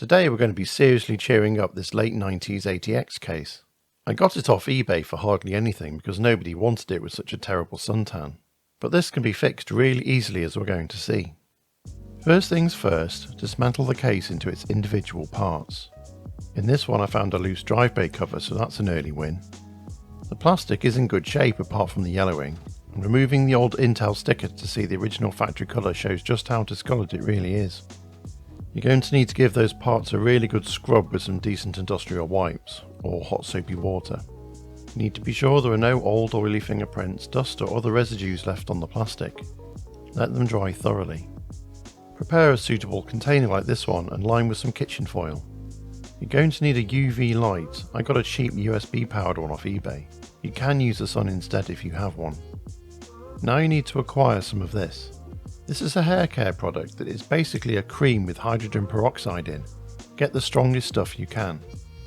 Today we're going to be seriously cheering up this late 90s ATX case. I got it off eBay for hardly anything because nobody wanted it with such a terrible suntan. But this can be fixed really easily, as we're going to see. First things first, dismantle the case into its individual parts. In this one I found a loose drive bay cover, so that's an early win. The plastic is in good shape apart from the yellowing, and removing the old Intel sticker to see the original factory colour shows just how discoloured it really is. You're going to need to give those parts a really good scrub with some decent industrial wipes, or hot soapy water. You need to be sure there are no old oily fingerprints, dust or other residues left on the plastic. Let them dry thoroughly. Prepare a suitable container like this one and line with some kitchen foil. You're going to need a UV light. I got a cheap USB powered one off eBay. You can use the sun instead if you have one. Now you need to acquire some of this. This is a hair care product that is basically a cream with hydrogen peroxide in. Get the strongest stuff you can.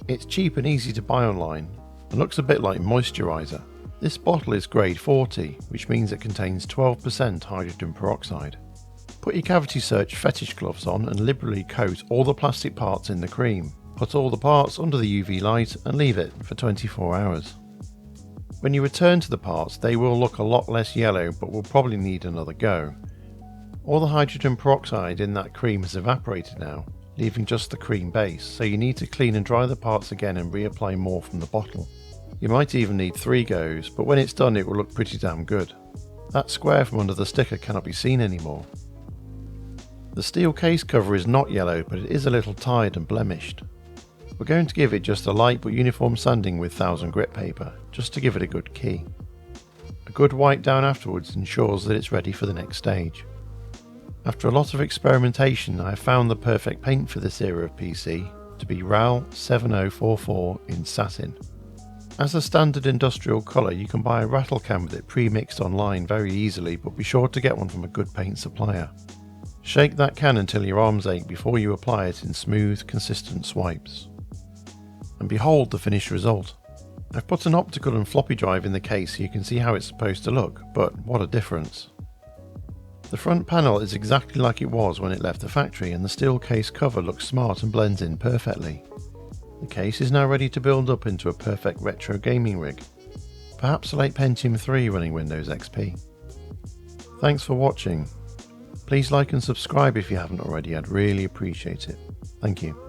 It's cheap and easy to buy online and looks a bit like moisturiser. This bottle is grade 40, which means it contains 12% hydrogen peroxide. Put your cavity search fetish gloves on and liberally coat all the plastic parts in the cream. Put all the parts under the UV light and leave it for 24 hours. When you return to the parts, they will look a lot less yellow, but will probably need another go. All the hydrogen peroxide in that cream has evaporated now, leaving just the cream base, so you need to clean and dry the parts again and reapply more from the bottle. You might even need 3 goes, but when it's done it will look pretty damn good. That square from under the sticker cannot be seen anymore. The steel case cover is not yellow, but it is a little tired and blemished. We're going to give it just a light but uniform sanding with 1000 grit paper, just to give it a good key. A good wipe down afterwards ensures that it's ready for the next stage. After a lot of experimentation, I have found the perfect paint for this era of PC to be RAL 7044 in satin. As a standard industrial colour, you can buy a rattle can with it pre-mixed online very easily, but be sure to get one from a good paint supplier. Shake that can until your arms ache before you apply it in smooth, consistent swipes. And behold the finished result. I've put an optical and floppy drive in the case so you can see how it's supposed to look, but what a difference. The front panel is exactly like it was when it left the factory, and the steel case cover looks smart and blends in perfectly. The case is now ready to build up into a perfect retro gaming rig, perhaps a late Pentium 3 running Windows XP. Thanks for watching. Please like and subscribe if you haven't already, I'd really appreciate it. Thank you.